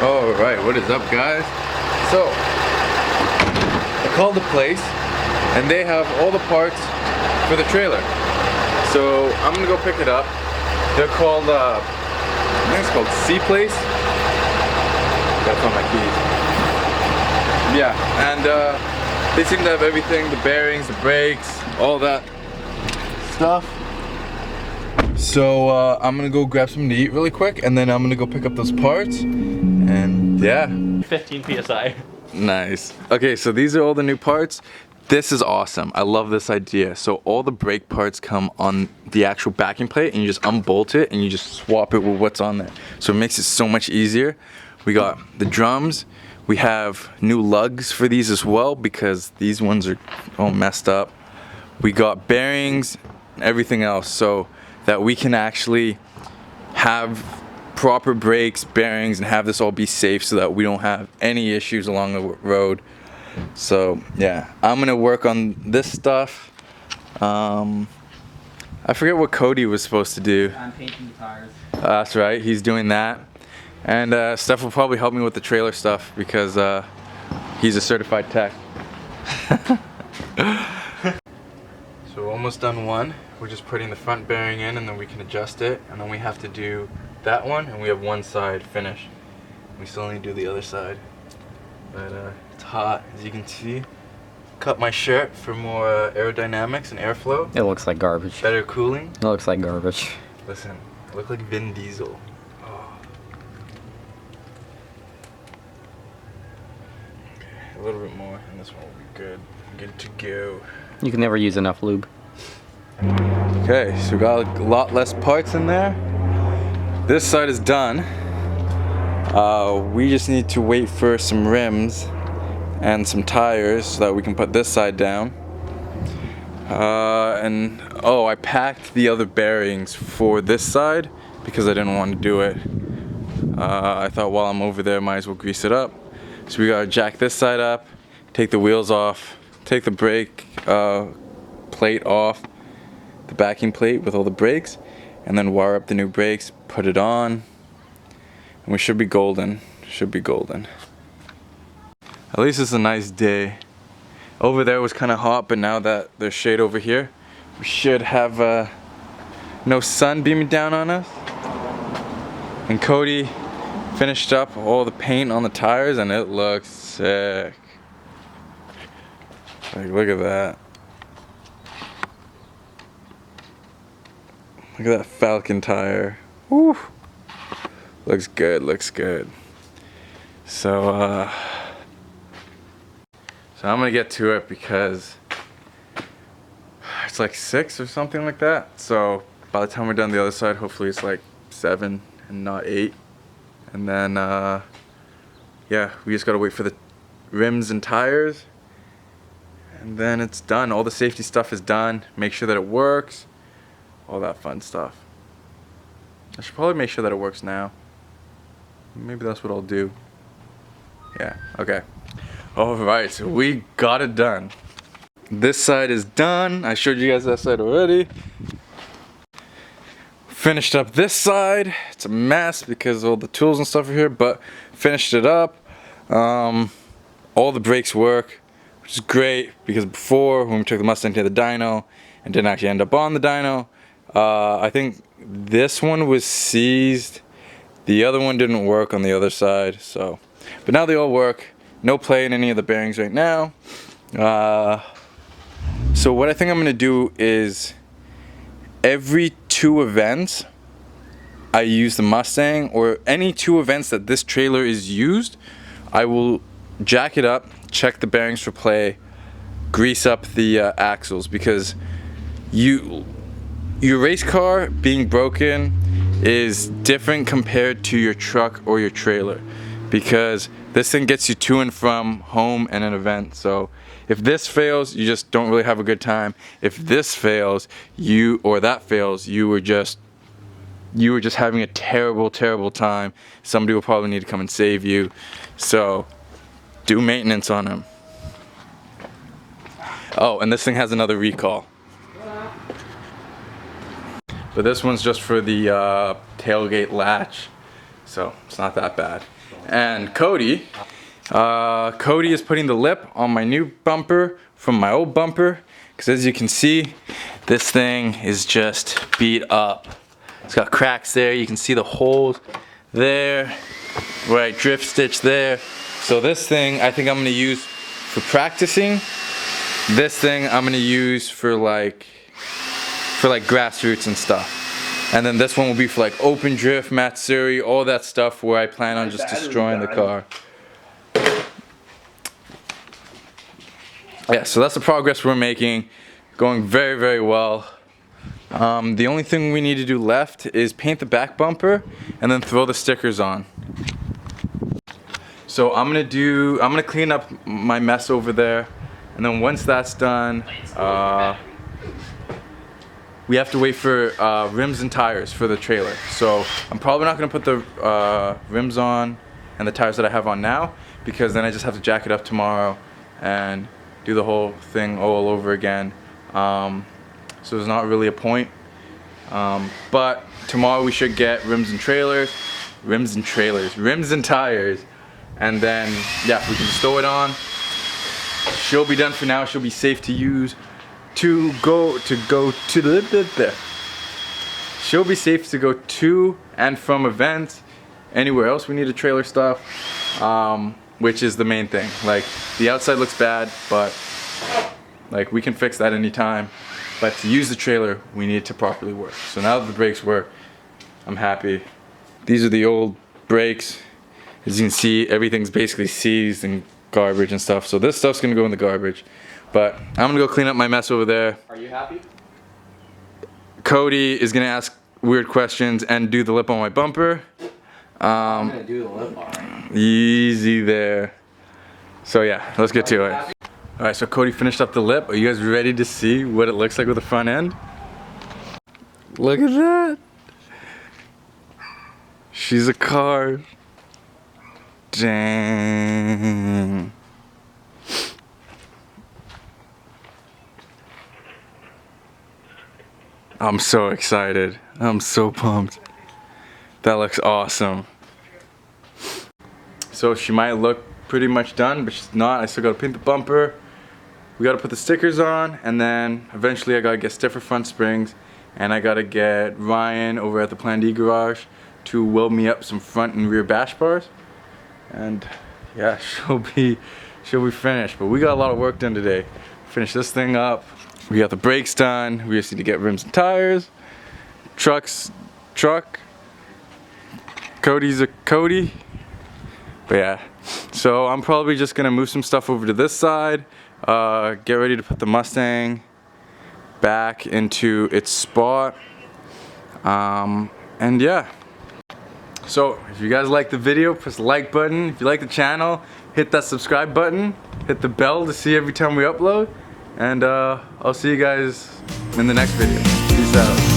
Alright, what is up, guys? So, I called the place and they have all the parts for the trailer. So, I'm gonna go pick it up. They're called, I think it's called C Place. Gotta find my keys. Yeah, and they seem to have everything, the bearings, the brakes, all that stuff. So I'm gonna go grab something to eat really quick, and then I'm gonna go pick up those parts, and yeah. 15 PSI. Nice. Okay, so these are all the new parts. This is awesome. I love this idea. So all the brake parts come on the actual backing plate, and you just unbolt it, and you just swap it with what's on there. So it makes it so much easier. We got the drums. We have new lugs for these as well, because these ones are all messed up. We got bearings, everything else, so that we can actually have proper brakes, bearings, and have this all be safe so that we don't have any issues along the road. So yeah, I'm gonna work on this stuff. I forget what Cody was supposed to do. I'm painting the tires. That's right, he's doing that. And Steph will probably help me with the trailer stuff because he's a certified tech. So we're almost done one. We're just putting the front bearing in, and then we can adjust it, and then we have to do that one, and we have one side finished. We still need to do the other side. But it's hot, as you can see. Cut my shirt for more aerodynamics and airflow. It looks like garbage. Better cooling. It looks like garbage. Listen, I look like Vin Diesel. Oh. Okay, a little bit more, and this one will be good. Good to go. You can never use enough lube. Okay, so we got a lot less parts in there. This side is done. We just need to wait for some rims and some tires so that we can put this side down. And oh, I packed the other bearings for this side because I didn't want to do it. I thought while I'm over there, might as well grease it up. So we gotta jack this side up, take the wheels off, take the brake plate off, the backing plate with all the brakes, and then wire up the new brakes, put it on, and we should be golden. Should be golden. At least it's a nice day. Over there was kind of hot, but now that there's shade over here, we should have no sun beaming down on us. And Cody finished up all the paint on the tires, and it looks sick. Like, look at that. Look at that Falcon tire. Woo. Looks good, looks good. So I'm gonna get to it because it's like 6 or something like that. So by the time we're done the other side, hopefully it's like 7 and not 8. And then yeah, we just gotta wait for the rims and tires, and then it's done. All the safety stuff is done. Make sure that it works, all that fun stuff. I should probably make sure that it works now. Maybe that's what I'll do. Yeah, okay. Alright, so we got it done. This side is done. I showed you guys that side already. Finished up this side. It's a mess because all the tools and stuff are here, but finished it up. All the brakes work, which is great because before, when we took the Mustang to the dyno and didn't actually end up on the dyno, I think this one was seized. The other one didn't work on the other side, so. But now they all work. No play in any of the bearings right now. So what I think I'm gonna do is every 2 events I use the Mustang, or any 2 events that this trailer is used, I will jack it up, check the bearings for play, grease up the axles, because your race car being broken is different compared to your truck or your trailer, because this thing gets you to and from home and an event. So if this fails, you just don't really have a good time. If this fails, you were just having a terrible time. Somebody will probably need to come and save you. So do maintenance on them. Oh, and this thing has another recall. But this one's just for the tailgate latch. so it's not that bad. And Cody is putting the lip on my new bumper from my old bumper, because as you can see, this thing is just beat up. It's got cracks there. You can see the holes there, right, drift stitch there. So this thing I think I'm gonna use for practicing. This thing I'm gonna use for like grassroots and stuff. And then this one will be for like open drift, Matsuri, all that stuff where I plan on just destroying the car. Yeah, so that's the progress we're making. Going very, very well. The only thing we need to do left is paint the back bumper and then throw the stickers on. So I'm gonna clean up my mess over there, and then once that's done, we have to wait for rims and tires for the trailer. So I'm probably not gonna put the rims on and the tires that I have on now, because then I just have to jack it up tomorrow and do the whole thing all over again. So there's not really a point. But tomorrow we should get rims and tires, and then yeah, we can just throw it on. She'll be done for now. She'll be safe to use. She'll be safe to go to and from events. Anywhere else we need a trailer stuff, which is the main thing. Like, the outside looks bad, but like we can fix that anytime. But to use the trailer, we need it to properly work. So now that the brakes work, I'm happy. These are the old brakes. As you can see, everything's basically seized and garbage and stuff. So this stuff's gonna go in the garbage. But I'm gonna go clean up my mess over there. Are you happy? Cody is gonna ask weird questions and do the lip on my bumper. I'm gonna do the lip on. Easy there. So yeah, let's get to it. Alright, so Cody finished up the lip. Are you guys ready to see what it looks like with the front end? Look at that. She's a car. Dang. I'm so excited. I'm so pumped. That looks awesome. So she might look pretty much done, but she's not. I still gotta paint the bumper. We gotta put the stickers on, and then eventually I gotta get stiffer front springs, and I gotta get Ryan over at the Plan D garage to weld me up some front and rear bash bars. And yeah, she'll be finished. But we got a lot of work done today. Finish this thing up. We got the brakes done. We just need to get rims and tires. Truck. Cody's a Cody. But yeah, so I'm probably just gonna move some stuff over to this side. Get ready to put the Mustang back into its spot. And yeah. So if you guys like the video, press the like button. If you like the channel, hit that subscribe button. Hit the bell to see every time we upload. And I'll see you guys in the next video. Peace out.